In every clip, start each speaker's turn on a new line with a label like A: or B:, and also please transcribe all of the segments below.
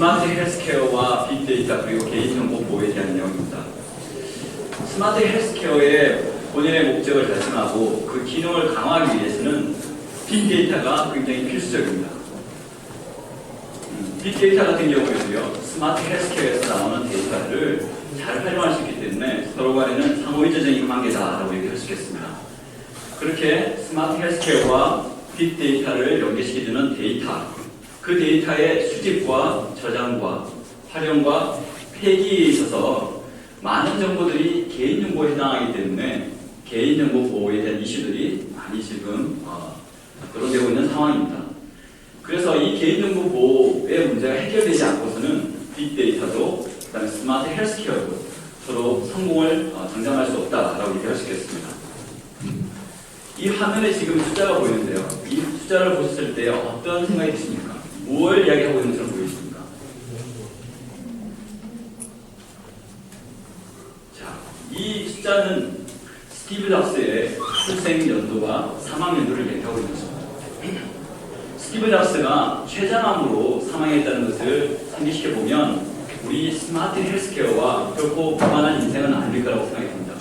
A: 스마트 헬스케어와 빅데이터 그리고 개인정보 보호에 대한 내용입니다. 스마트 헬스케어의 본연의 목적을 달성하고 그 기능을 강화하기 위해서는 빅데이터가 굉장히 필수적입니다. 빅데이터 같은 경우에도요, 스마트 헬스케어에서 나오는 데이터를 잘 활용할 수 있기 때문에 서로 간에는 상호의조적인 관계다라고 얘기할 수 있겠습니다. 그렇게 스마트 헬스케어와 빅데이터를 연계시켜주는 데이터, 그 데이터의 수집과 저장과 활용과 폐기에 있어서 많은 정보들이 개인정보에 해당하기 때문에 개인정보 보호에 대한 이슈들이 많이 지금 거론되고 있는 상황입니다. 그래서 이 개인정보 보호의 문제가 해결되지 않고서는 빅데이터도 그다음에 스마트 헬스케어도 서로 성공을 장담할 수 없다라고 얘기할 수 있겠습니다. 이 화면에 지금 숫자가 보이는데요. 이 숫자를 보셨을 때 어떤 생각이 드십니까? 무엇을 이야기하고 있는 것처럼 보이십니까? 자, 이 숫자는 스티브 잡스의 출생 연도와 사망 연도를 얘기하고 있는 것입니다. 스티브 잡스가 췌장암으로 사망했다는 것을 상기시켜 보면 우리 스마트 헬스케어와 결코 무관한 인생은 아닐 거라고 생각이 듭니다.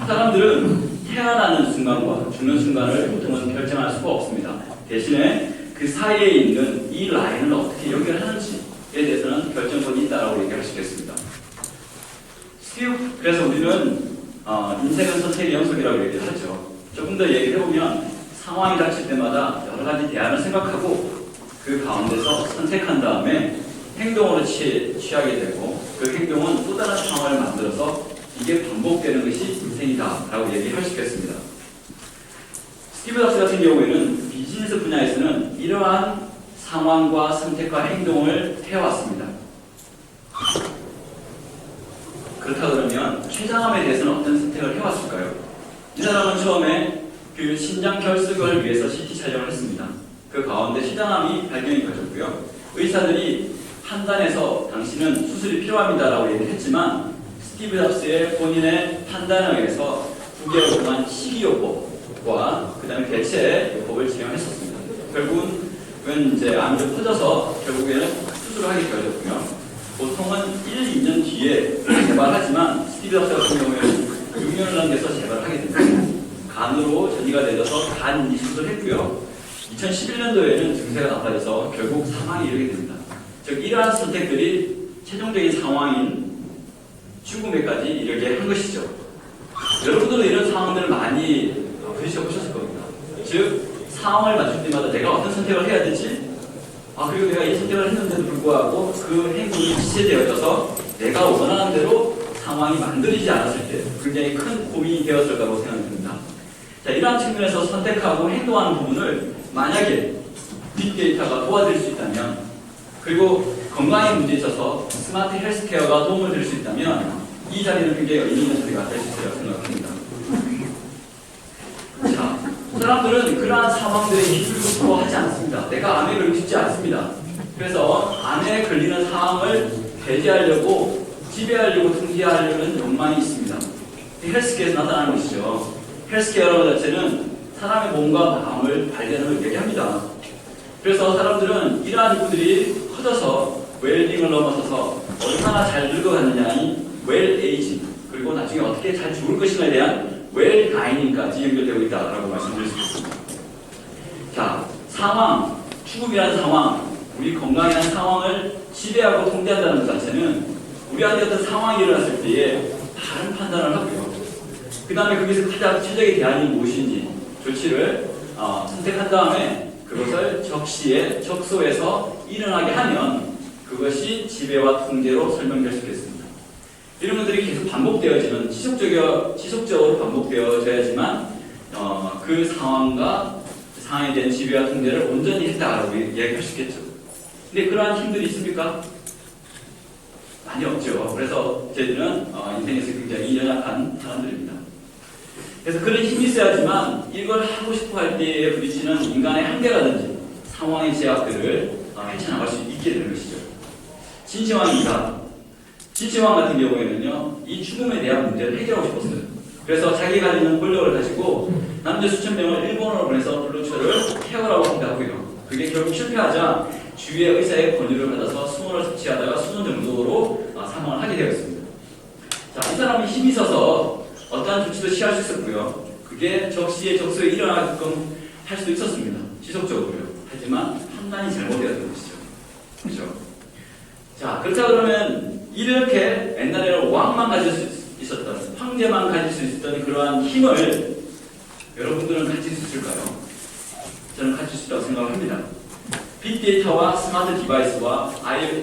A: 사람들은 태어나는 순간과 죽는 순간을 보통은 결정할 수가 없습니다. 대신에 그 사이에 있는 이 라인을 어떻게 연결하는지에 대해서는 결정권이 있다고 얘기할 수 있겠습니다. 그래서 우리는 인생은 선택의 연속이라고 얘기를 하죠. 조금 더 얘기를 해보면 상황이 닥칠 때마다 여러 가지 대안을 생각하고 그 가운데서 선택한 다음에 행동으로 취하게 되고 그 행동은 또 다른 상황을 만들어서 이게 반복되는 것이 인생이다라고 얘기할 수 있겠습니다. 스티브 잡스 같은 경우에는 비즈니스 분야에서는 이러한 상황과 선택과 행동을 해왔습니다. 그렇다 그러면 췌장암에 대해서는 어떤 선택을 해왔을까요? 이 사람은 처음에 그 신장 결석을 위해서 CT 촬영을 했습니다. 그 가운데 췌장암이 발견이 되었고요. 의사들이 판단해서 당신은 수술이 필요합니다라고 얘기를 했지만 스티브 잡스의 본인의 판단에 의해서 9개월 동안 식이요법과 그 다음에 대체 요법을 진행했었습니다. 결국은 이제 암이 좀 퍼져서 결국에는 수술을 하게 되었고요. 보통은 1, 2년 뒤에 재발하지만 스티브 잡스 같은 경우에는 6년을 남겨서 재발하게 됩니다. 간으로 전이가 되어서 간 이식술을 했고요. 2011년도에는 증세가 나빠져서 결국 사망에 이르게 됩니다. 즉 이러한 선택들이 최종적인 상황인 죽음에까지 이르게 한 것이죠. 여러분들은 이런 상황들을 많이 부딪혀보셨을 겁니다. 즉 상황을 맞출 때마다 내가 어떤 선택을 해야 될지 그리고 내가 이 선택을 했는데도 불구하고 그 행동이 지체되어져서 내가 원하는 대로 상황이 만들어지지 않았을 때 굉장히 큰 고민이 되었을 거라고 생각됩니다. 자, 이러한 측면에서 선택하고 행동하는 부분을 만약에 빅데이터가 도와줄 수 있다면 그리고 건강에 문제에 있어서 스마트 헬스케어가 도움을 줄 수 있다면 이 자리는 굉장히 의미 있는 자리가 될 수 있다고 생각합니다. 자, 사람들은 그러한 상황들에 힘을 부끄러워하지 않습니다. 내가 암에 걸리고 싶지 않습니다. 그래서 암에 걸리는 상황을 배제하려고 지배하려고 통제하려는 욕망이 있습니다. 헬스케어에서 나타나는 것이죠. 헬스케어라는 것 자체는 사람의 몸과 마음을 발견을 얘기합니다. 그래서 사람들은 이러한 부분들이 커져서 웰빙을 넘어서서 얼마나 잘 늙어가느냐의 웰에이징 그리고 나중에 어떻게 잘 죽을 것인가에 대한 웰다이닝까지 연결되고 있다고 말씀드릴 수 있습니다. 자, 상황, 죽음이라는 상황, 우리 건강이라는 상황을 지배하고 통제한다는 것 자체는 우리한테 어떤 상황이 일어났을 때에 바른 판단을 하고요. 그 다음에 거기서 가장 최적의 대안이 무엇인지 조치를 선택한 다음에 그것을 적시에 적소에서 일어나게 하면 그것이 지배와 통제로 설명될 수 있겠습니다. 이런 것들이 계속 반복되어지는 지속적으로 반복되어져야지만 그 상황과 상황에 대한 지배와 통제를 온전히 했다라고 이야기할 수 있겠죠. 근데 그러한 힘들이 있습니까? 많이 없죠. 그래서 저희들은 인생에서 굉장히 연약한 사람들입니다. 그래서 그런 힘이 있어야지만 이걸 하고 싶어 할 때에 부딪히는 인간의 한계라든지 상황의 제약들을 헤쳐나갈 수 있게 되는 것이죠. 진시황입니다. 진시황 같은 경우에는요, 이 죽음에 대한 문제를 해결하고 싶었어요. 그래서 자기가 가지는 권력을 가지고 남자 수천 명을 일본으로 보내서 블루초를 태우라고 한다고요. 그게 결국 실패하자 주위의 의사의 권유를 받아서 수은을 섭취하다가 수은 정도로 사망을 하게 되었습니다. 자, 이 사람이 힘이 있어서 어떠한 조치도 취할 수 있었고요. 그게 적시에 적소에 일어나게끔 할 수도 있었습니다. 지속적으로요. 하지만 판단이 잘못되었던 것이죠. 그렇죠? 자, 그렇다 그러면 이렇게 옛날에는 왕만 가질 수 있었던, 황제만 가질 수 있었던 그러한 힘을 여러분들은 가질 수 있을까요? 저는 가질 수 있다고 생각합니다. 빅데이터와 스마트 디바이스와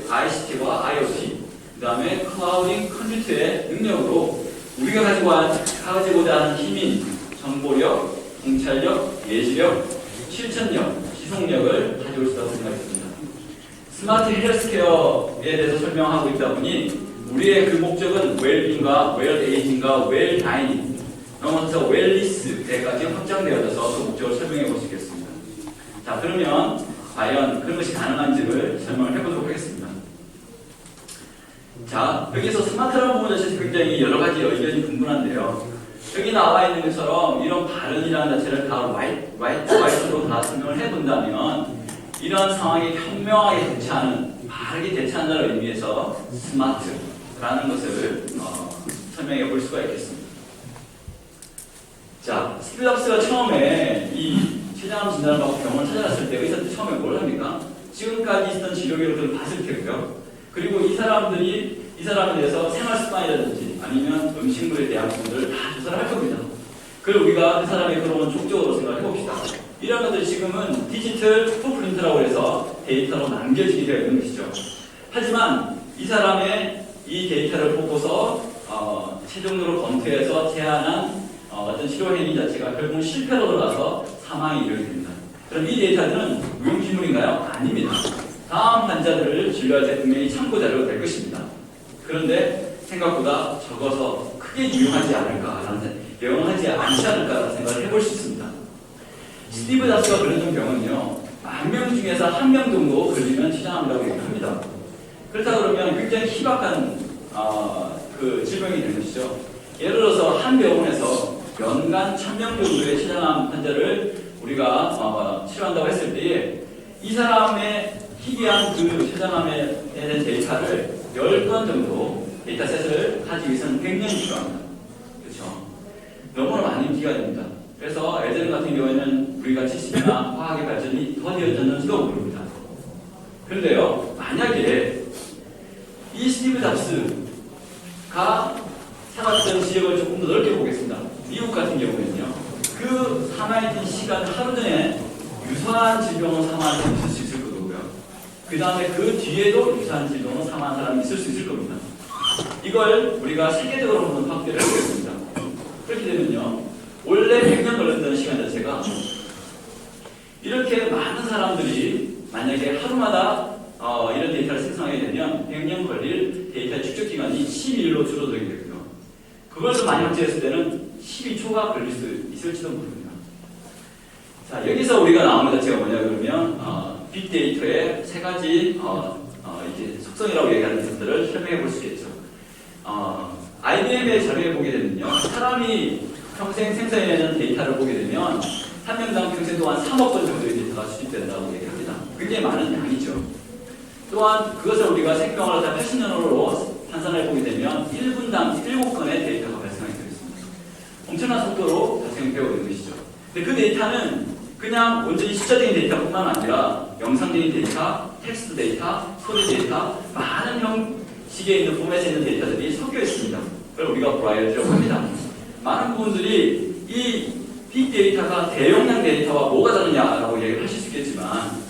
A: ICT와 IoT, 그 다음에 클라우딩 컴퓨터의 능력으로 우리가 가지고자 하는 힘인 정보력, 통찰력, 예지력, 실천력, 지속력을 가지고 있다고 생각했습니다. 스마트 헬스케어에 대해서 설명하고 있다 보니 우리의 그 목적은 웰빙과 웰에이징과 웰다이닝, 넘어서 웰리스까지 확장되어져서 그 목적을 설명해 볼 수 있겠습니다. 자, 그러면 과연 그런 것이 가능한지를 설명을 해보도록 하겠습니다. 자, 여기서 스마트라는 부분 자체에서 굉장히 여러 가지 의견이 분분한데요. 여기 나와 있는 것처럼 이런 발언이라는 자체를 다 와이트로 다 설명을 해본다면 이런 상황에 현명하게 대처하는, 바르게 대처한다는 의미에서 스마트라는 것을 설명해 볼 수가 있겠습니다. 자, 스티브 잡스가 처음에 이 췌장암 진단을 받고 병원을 찾아갔을 때 의사들이 처음에 뭘 합니까? 지금까지 있었던 치료 기록들을 봤을 테고요. 그리고 이 사람에 대해서 생활 습관이라든지 아니면 음식물에 대한 부분들을 다 조사를 할 겁니다. 그리고 우리가 그 사람의 그런 족적으로 생각을 해봅시다. 이런 것들이 지금은 디지털 풋프린트라고 해서 데이터로 남겨지게 되어 있는 것이죠. 하지만 이 사람의 이 데이터를 보고서 최종적으로 검토해서 제안한 어떤 치료 행위 자체가 결국은 실패로 돌아서 사망에 이르게 됩니다. 그럼 이 데이터는 무용지물인가요? 아닙니다. 다음 환자들을 진료할 때 분명히 참고 자료가 될 것입니다. 그런데 생각보다 적어서 크게 유용하지 않지 않을까라는 생각을 해볼 수 있습니다. 스티브 잡스가 걸렸던 병은요, 10,000명 중에서 1명 정도 걸리면 췌장암이라고 얘기합니다. 그렇다 그러면 굉장히 희박한 그 질병이 되는 것이죠. 예를 들어서 한 병원에서 연간 1,000명 정도의 췌장암 환자를 우리가 치료한다고 했을 때에 이 사람의 희귀한 그 췌장암에 대한 데이터를 10건 정도 데이터셋을 가지기 위해서는 100년이 필요합니다. 그렇죠? 너무나 많은 기간입니다. 그래서 예전 같은 경우에는 우리가 지식이나 화학의 발전이 더 되어졌는지도 모릅니다. 그런데요, 만약에 이 스티브 잡스가 살았던 지역을 조금 더 넓게 보겠습니다. 미국 같은 경우에는요, 그 사망했던 시간 하루 전에 유사한 질병으로 사망한 사람이 있을 수 있을 거고요. 그 다음에 그 뒤에도 유사한 질병으로 사망한 사람이 있을 수 있을 겁니다. 이걸 우리가 세계적으로 한번 확대를 해보겠습니다. 그렇게 되면요, 원래 100년 걸렸던 시간 자체가 이렇게 많은 사람들이 만약에 하루마다 이런 데이터를 생성하게 되면 100년 걸릴 데이터의 축적 기간이 12일로 줄어들게 되고요. 그걸 더 많이 확대했을 때는 12초가 걸릴 수 있을지도 모릅니다. 자, 여기서 우리가 나오는 자체가 뭐냐 그러면 빅데이터의 세 가지 이제 속성이라고 얘기하는 것들을 설명해 볼 수 있겠죠. IBM의 자료에 보게 되면요, 사람이 평생 생성해내는 데이터를 보게 되면 한 명당 평생 동안 3억 건 정도의 데이터가 수집된다고 얘기합니다. 굉장히 많은 양이죠. 또한 그것을 우리가 생명을 다 80년으로 환산해 보게 되면 1분당 7건의 데이터가 발생하게 되겠습니다. 엄청난 속도로 발생되고 있는 것이죠. 근데 그 데이터는 그냥 온전히 숫자적인 데이터뿐만 아니라 영상적인 데이터, 텍스트 데이터, 소리 데이터, 많은 형식에 있는 포맷에 있는 데이터들이 섞여 있습니다. 그걸 우리가 브라이어티라고 합니다. 많은 부분들이 이 빅데이터가 대용량 데이터와 뭐가 다르냐라고 얘기를 하실 수 있겠지만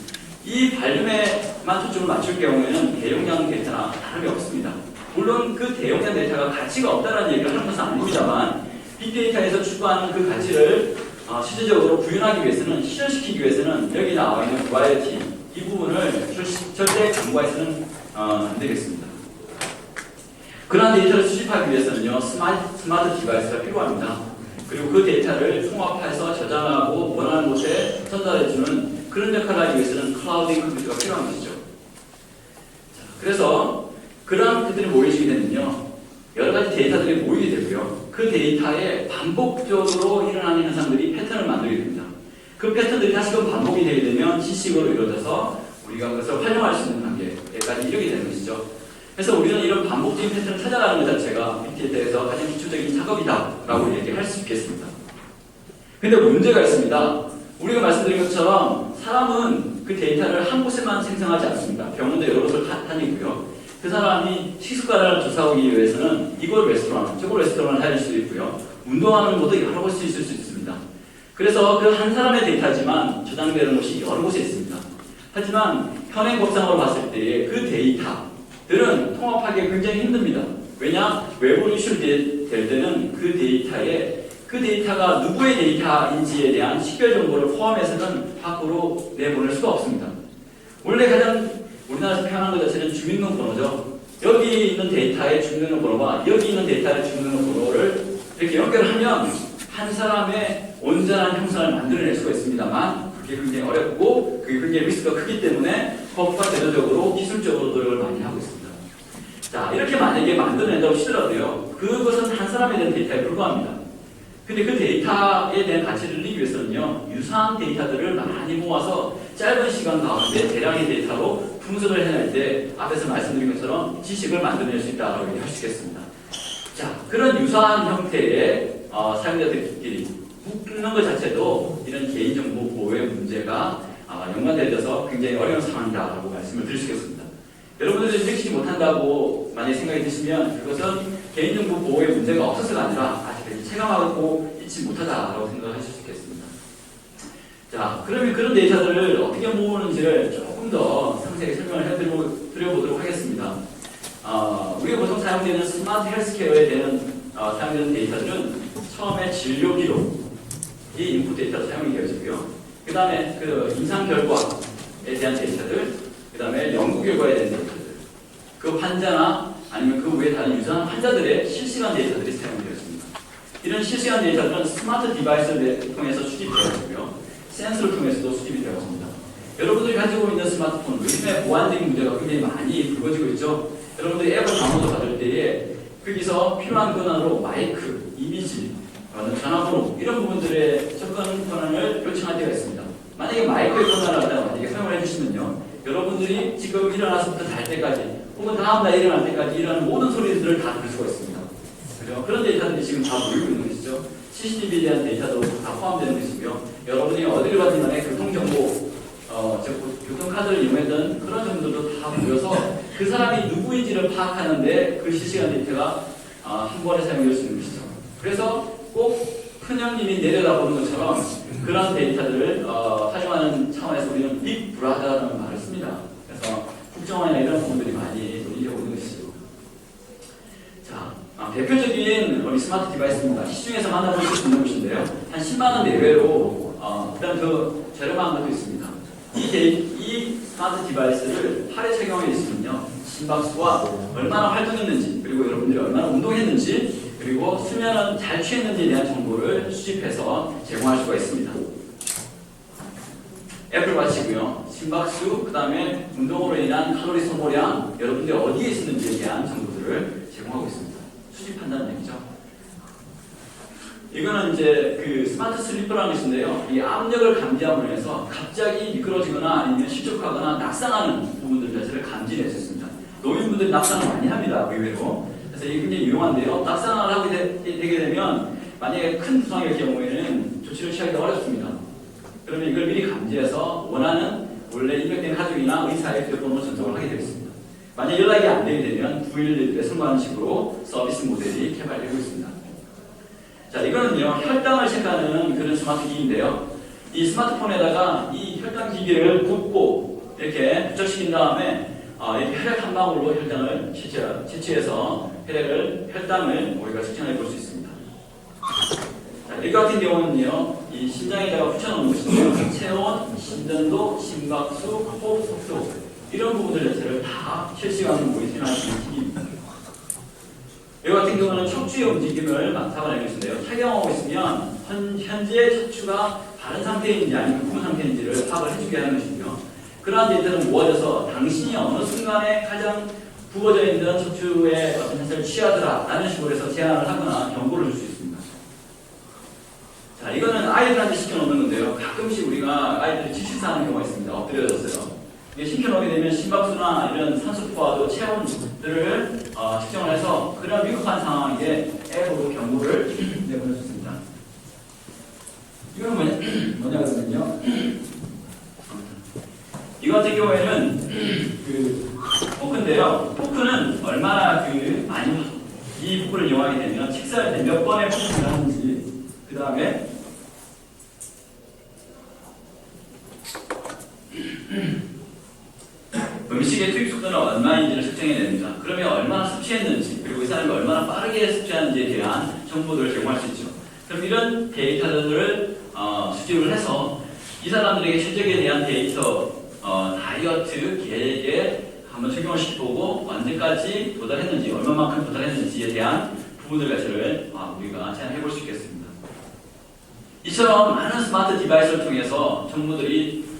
A: 이 발음에만 초점을 맞출 경우에는 대용량 데이터나 다름이 없습니다. 물론 그 대용량 데이터가 가치가 없다는 얘기를 하는 것은 아닙니다만 빅데이터에서 추구하는 그 가치를 실질적으로 구현하기 위해서는, 실현시키기 위해서는 여기 나와 있는 브라이어티 이 부분을 절대 간과해서는 안 되겠습니다. 그러한 데이터를 수집하기 위해서는요, 스마트 디바이스가 필요합니다. 그리고 그 데이터를 통합해서 저장하고 원하는 곳에 전달해주는 그런 역할을 하기 위해서는 클라우딩 컴퓨터가 필요한 것이죠. 자, 그래서 그러한 것들이 모이게 되면요, 여러 가지 데이터들이 모이게 되고요, 그 데이터에 반복적으로 일어나는 현상들이 패턴을 만들게 됩니다. 그 패턴들이 다시금 반복이 되게 되면 지식으로 이루어져서 우리가 그것을 활용할 수 있는 단계까지 이르게 되는 것이죠. 그래서 우리는 이런 반복적인 패턴을 찾아가는 것 자체가 빅데이터에서 가장 기초적인 작업이다라고 얘기할 수 있겠습니다. 근데 문제가 있습니다. 우리가 말씀드린 것처럼 사람은 그 데이터를 한 곳에만 생성하지 않습니다. 병원도 여러 곳을 다니고요. 그 사람이 식습관을 조사하기 위해서는 이곳 레스토랑, 저곳 레스토랑을 다닐 수도 있고요. 운동하는 곳도 여러 곳에 있을 수 있습니다. 그래서 그 한 사람의 데이터지만 저장되는 곳이 여러 곳에 있습니다. 하지만 현행 법상으로 봤을 때의 그 데이터들은 통합하기 굉장히 힘듭니다. 왜냐? 외부 이슈될 때는 그 데이터가 누구의 데이터인지에 대한 식별 정보를 포함해서는 밖으로 내보낼 수가 없습니다. 원래 가장 우리나라에서 표현한 것 자체는 주민등록번호죠. 여기 있는 데이터의 주민등록번호와 여기 있는 데이터의 주민등록번호를 이렇게 연결하면 한 사람의 온전한 형상을 만들어낼 수가 있습니다만 그게 굉장히 어렵고 그게 굉장히 리스크가 크기 때문에 법과 제도적으로 기술적으로 노력을 많이 하고 있습니다. 자, 이렇게 만약에 만들어낸다고 치더라도요. 그것은 한 사람에 대한 데이터에 불과합니다. 근데 그 데이터에 대한 가치를 늘리기 위해서는요, 유사한 데이터들을 많이 모아서 짧은 시간 가운데 대량의 데이터로 분석을 해낼 때 앞에서 말씀드린 것처럼 지식을 만들어낼 수 있다고 할 수 있겠습니다. 자, 그런 유사한 형태의 사용자들끼리 묶는 것 자체도 이런 개인정보 보호의 문제가 연관되어서 굉장히 어려운 상황이다라고 말씀을 드릴 수 있겠습니다. 여러분들이 느끼지 못한다고 만약에 생각이 드시면 그것은 개인정보 보호의 문제가 없어서가 아니라 아직까지 체감하고 있지 못하다라고 생각하실 수 있겠습니다. 자, 그러면 그런 데이터들을 어떻게 모으는지를 조금 더 상세하게 설명을 해드려보도록 하겠습니다. 우리가 보통 사용되는 스마트 헬스케어에 대한 사용되는 데이터들은 처음에 진료 기록이 인풋 데이터로 사용이 되어지고요. 그 다음에 그 임상 결과에 대한 데이터들, 그 다음에 연구 결과에 대한 데이터들, 그 환자나 아니면 그 외에 다른 유사한 환자들의 실시간 데이터들이 사용되었습니다. 이런 실시간 데이터들은 스마트 디바이스를 통해서 수집되었고요. 센서를 통해서도 수집이 되었습니다. 여러분들이 가지고 있는 스마트폰, 요즘에 보안적인 문제가 굉장히 많이 불거지고 있죠. 여러분들이 앱을 다운로드 받을 때에 거기서 필요한 권한으로 마이크, 이미지, 전화번호 이런 부분들의 접근 권한을 요청할 때가 있습니다. 만약에 마이크의 권한을 만약에 사용을 해주시면요, 여러분들이 지금 일어나서부터 잘 때까지 혹은 다음날 일어날 때까지 일어나는 모든 소리들을 다 들을 수가 있습니다. 그죠? 그런 데이터들이 지금 다 모이고 있는 것이죠. CCTV에 대한 데이터도 다 포함되는 것이고요. 여러분이 어디를 가든 간에 교통정보, 교통카드를 이용했던 그런 정보들도 다 모여서 그 사람이 누구인지를 파악하는데 그 실시간 데이터가 한 번에 사용될 수 있는 것이죠. 그래서 꼭 큰형님이 내려다보는 것처럼 그런 데이터들을 활용하는 차원에서 우리는 빅브라더라는 말을 씁니다. 그래서 국정원이나 이런 부분들이 많이 논의되고 있는 것이죠. 자, 대표적인 우리 스마트 디바이스입니다. 시중에서 만나볼 수 있는 것인데요. 한 10만 원 내외로 그다음 더 저렴한 것도 있습니다. 이 스마트 디바이스를 팔에 착용해 있으면요, 심박수와 얼마나 활동했는지, 그리고 여러분들이 얼마나 운동했는지, 그리고 수면은 잘 취했는지에 대한 정보를 수집해서 제공할 수가 있습니다. 애플워치고요. 심박수, 그 다음에 운동으로 인한 칼로리 소모량, 여러분들이 어디에 있었는지에 대한 정보들을 제공하고 있습니다. 수집한다는 얘기죠. 이거는 이제 그 스마트 슬리퍼라는 것인데요. 이 압력을 감지함으로 해서 갑자기 미끄러지거나 아니면 실족하거나 낙상하는 부분들 자체를 감지할 수 있습니다. 노인분들이 낙상을 많이 합니다. 의외로. 그래서 이게 굉장히 유용한데요. 낙상을 하게 되게 되면 만약에 큰 부상일 경우에는 조치를 취하기가 어렵습니다. 그러면 이걸 미리 감지해서 원하는 원래 입력된 가족이나 의사의 휴대폰으로 전송을 하게 되겠습니다. 만약 연락이 안 되게 되면 911에 선고하는 식으로 서비스 모델이 개발되고 있습니다. 자, 이거는요, 혈당을 체크하는 그런 스마트 기기인데요. 이 스마트폰에다가 이 혈당 기기를 붓고 이렇게 부착시킨 다음에 이렇게 혈액 한 방울로 혈당을 채취해서 혈당을 우리가 측정해 볼 수 있습니다. 자, 이 같은 경우는요, 이 심장에다가 붙여놓은 것인데요. 체온, 심전도, 심박수, 호흡 속도 이런 부분들 자체를 다 실시간으로 모니터링할 수 있는 기기입니다. 이 같은 경우는 척추의 움직임을 잡아내는 것인데요. 착용하고 있으면 현재 척추가 바른 상태인지 아니면 부분 상태인지를 파악을 해주게 하는 것이고요. 그러한 데이터는 모아져서 당신이 어느 순간에 가장 부어져 있는 척추의 어떤 현상을 취하더라 라는 식으로 해서 제안을 하거나 경고를 줄 수 있습니다. 자, 이거는 아이들한테 시켜놓는 건데요. 가끔씩 우리가 아이들이 질식사하는 경우가 있습니다. 엎드려졌어요. 이게 심겨놓게 되면 심박수나 이런 산소포화도 체온들을 측정을 해서 그런 위급한 상황에 앱으로 경고를 내보낼 수 있습니다. 이거는 뭐냐면요. 이거 같은 경우에는 포크인데요. 포크는 얼마나 많이 이 포크를 이용하게 되면 식사할 때 몇 번의 포크를 하는지, 그 다음에 음식의 투입 속도는 얼마인지를 측정해 냅니다. 그러면 얼마나 섭취했는지, 그리고 이 사람이 얼마나 빠르게 섭취하는지에 대한 정보들을 제공할 수 있죠. 그럼 이런 데이터들을 수집을 해서 이 사람들에게 실적에 대한 데이터, 다이어트 계획에 한번 적용을 시켜보고 언제까지 도달했는지, 얼마만큼 도달했는지에 대한 부분들 자체를 우리가 제안해 볼 수 있겠습니다. 이처럼 많은 스마트 디바이스를 통해서 정보들이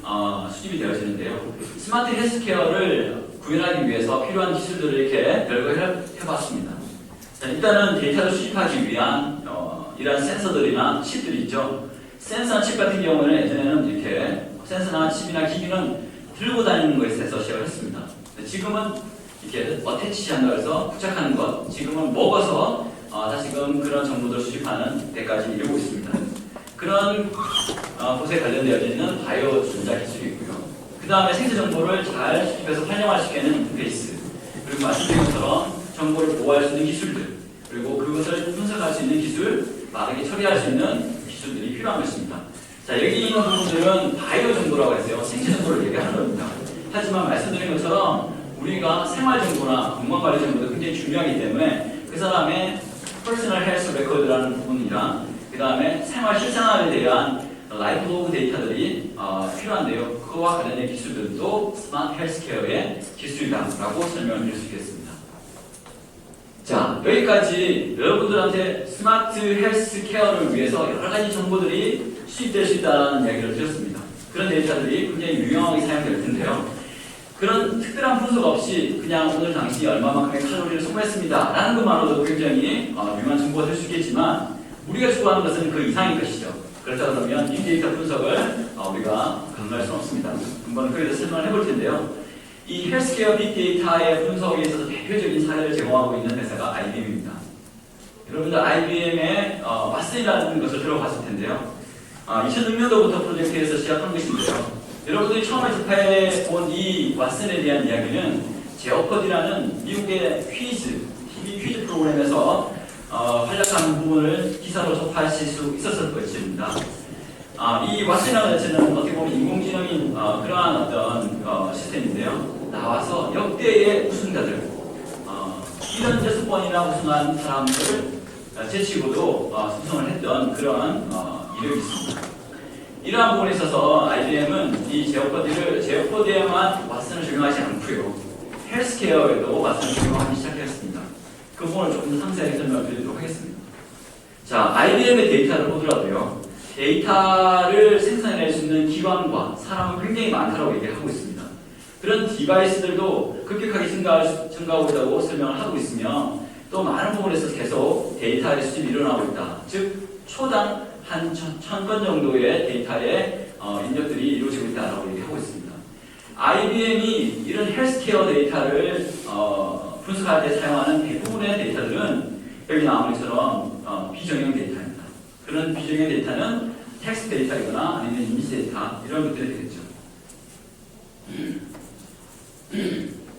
A: 수집이 되어지는데요. 스마트 헬스케어를 구현하기 위해서 필요한 기술들을 이렇게 별거 해봤습니다. 자, 일단은 데이터를 수집하기 위한 이러한 센서들이나 칩들이 있죠. 센서나 칩 같은 경우는 예전에는 이렇게 센서나 칩이나 기기는 들고 다니는 것에서 시작을 했습니다. 지금은 이렇게 어태치한다고 해서 부착하는 것, 지금은 먹어서 다시금 그런 정보들을 수집하는 데까지 이르고 있습니다. 그런 곳에 관련되어 있는 바이오 전자 기술이 있고요. 그 다음에 생체 정보를 잘 수집해서 활용할 수 있는 인터페이스, 그리고 말씀드린 것처럼 정보를 보호할 수 있는 기술들, 그리고 그것을 분석할 수 있는 기술, 빠르게 처리할 수 있는 기술들이 필요한 것입니다. 자, 여기 있는 부분들은 바이오 정보라고 해서요, 생체 정보를 얘기하는 겁니다. 하지만 말씀드린 것처럼 우리가 생활 정보나 건강관리 정보도 굉장히 중요하기 때문에 그 사람의 퍼스널 헬스 레코드라는 부분이랑 그 다음에 생활 실생활에 대한 라이프 로그 데이터들이 필요한데요. 그와 관련된 기술들도 스마트 헬스케어의 기술이다라고 설명을 드릴 수 있겠습니다. 자, 여기까지 여러분들한테 스마트 헬스케어를 위해서 여러 가지 정보들이 수집될 수 있다는 이야기를 드렸습니다. 그런 데이터들이 굉장히 유용하게 사용될 텐데요. 그런 특별한 분석 없이 그냥 오늘 당시 얼마만큼의 칼로리를 소모했습니다 라는 것만으로도 굉장히 유용한 정보가 될 수 있겠지만 우리가 추구하는 것은 그 이상인 것이죠. 그렇다 그러면 빅데이터 분석을 우리가 강조할 수는 없습니다. 한번 그에 대해서 설명을 해볼 텐데요. 이 헬스케어 빅데이터의 분석에 있어서 대표적인 사례를 제공하고 있는 회사가 IBM입니다. 여러분들 IBM의 왓슨이라는 것을 들어봤을 텐데요. 2006년도부터 프로젝트에서 시작한 것인데요. 여러분들이 처음에 접해본 이 왓슨에 대한 이야기는 제오퍼디라는 미국의 퀴즈, TV 퀴즈 프로그램에서 활약하는 부분을 기사로 접하실 수 있었을 것입니다. 이 왓슨이라는 자체는 어떻게 보면 인공지능인 그러한 어떤 시스템인데요. 나와서 역대의 우승자들, 76번이나 우승한 사람들을 제치고도 승선을 했던 그러한 이력이 있습니다. 이러한 부분에 있어서 IBM은 이 제오퍼디에만 왓슨을 적용하지 않고요. 헬스케어에도 왓슨을 적용하기 시작했습니다. 그 부분을 조금 더 상세하게 설명드리도록 하겠습니다. 자, IBM의 데이터를 보더라도요. 데이터를 생산해낼 수 있는 기관과 사람은 굉장히 많다고 얘기하고 있습니다. 그런 디바이스들도 급격하게 증가하고 있다고 설명을 하고 있으며 또 많은 부분에서 계속 데이터의 수집이 일어나고 있다. 즉, 초당 한 1000건 정도의 데이터의 입력들이 이루어지고 있다고 얘기하고 있습니다. IBM이 이런 헬스케어 데이터를 분석할 때 사용하는 대부분의 데이터들은 여기 나오는 것처럼 비정형 데이터입니다. 그런 비정형 데이터는 텍스트 데이터이거나 아니면 이미지 데이터 이런 것들이 되겠죠.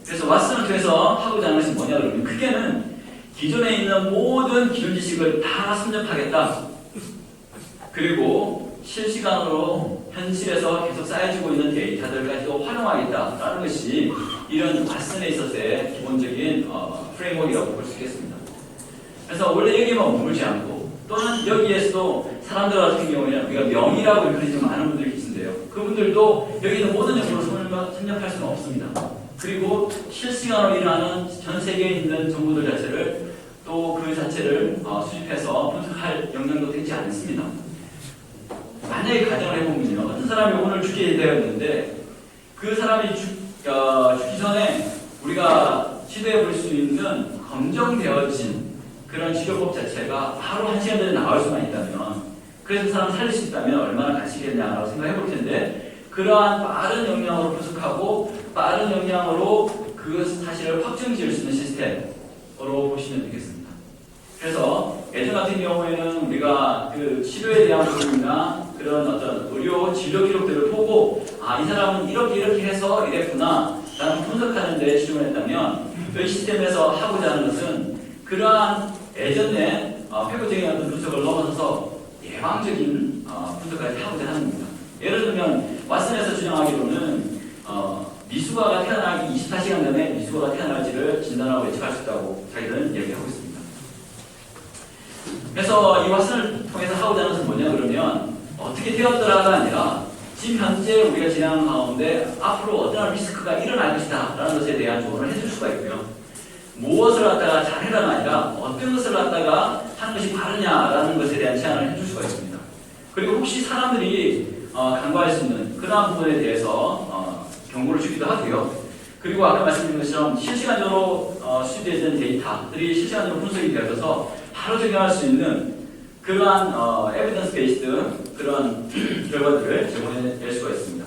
A: 그래서 왓슨을 통해서 하고자 하는 것이 뭐냐 그러면 크게는 기존에 있는 모든 기존 지식을 다 섭렵하겠다. 그리고 실시간으로 현실에서 계속 쌓여지고 있는 데이터들까지도 활용하겠다라는 것이 이런 왓슨에 있어서의 기본적인 프레임워크라고 볼 수 있겠습니다. 그래서 원래 여기만 머물지 않고 또는 여기에서도 사람들 같은 경우에는 우리가 명의라고 일컬이는 많은 분들이 계신데요. 그분들도 여기 있는 모든 정보를 섭렵할 수는 없습니다. 그리고 실시간으로 일어나는 전 세계에 있는 정보들 자체를 또 그 자체를 수집해서 분석할 역량도 되지 않습니다. 만약에 가정을 해보면요. 어떤 사람이 오늘 죽게 되었는데 그 사람이 죽기 전에 우리가 시도해 볼 수 있는 검증되어진 그런 치료법 자체가 바로 1시간 전에 나올 수만 있다면 그래서 그 사람 살릴 수 있다면 얼마나 가치겠냐라고 생각해 볼 텐데 그러한 빠른 역량으로 분석하고 빠른 역량으로 그 사실을 확정 지을 수 있는 시스템으로 보시면 되겠습니다. 그래서 예전 같은 경우에는 우리가 그 치료에 대한 부분이나 그런 어떤 의료 진료 기록들을 보고 이 사람은 이렇게 해서 이랬구나 라는 분석하는 데 집중을 했다면 저희 시스템에서 하고자 하는 것은 그러한 예전에 폐구적인 어떤 분석을 넘어서서 예방적인 분석까지 하고자 하는 겁니다. 예를 들면 왓슨에서 주장하기로는 미숙아가 태어나기 24시간 전에 미숙아가 태어날지를 진단하고 예측할 수 있다고 자기들은 얘기하고 있습니다. 그래서 이 왓슨을 통해서 하고자 하는 것은 뭐냐 그러면 어떻게 되었더라가 아니라 지금 현재 우리가 진행하는 가운데 앞으로 어떠한 리스크가 일어날 것이다 라는 것에 대한 조언을 해줄 수가 있고요. 무엇을 갖다가 잘해라가 아니라 어떤 것을 갖다가 하는 것이 바르냐라는 것에 대한 제안을 해줄 수가 있습니다. 그리고 혹시 사람들이 간과할 수 있는 그러한 부분에 대해서 경고를 주기도 하고요. 그리고 아까 말씀드린 것처럼 실시간적으로 수집되는 데이터들이 실시간적으로 분석이 되어서 바로 적용할 수 있는 그러한 에비던스 베이스드 그런 결과들을 제공해낼 수가 있습니다.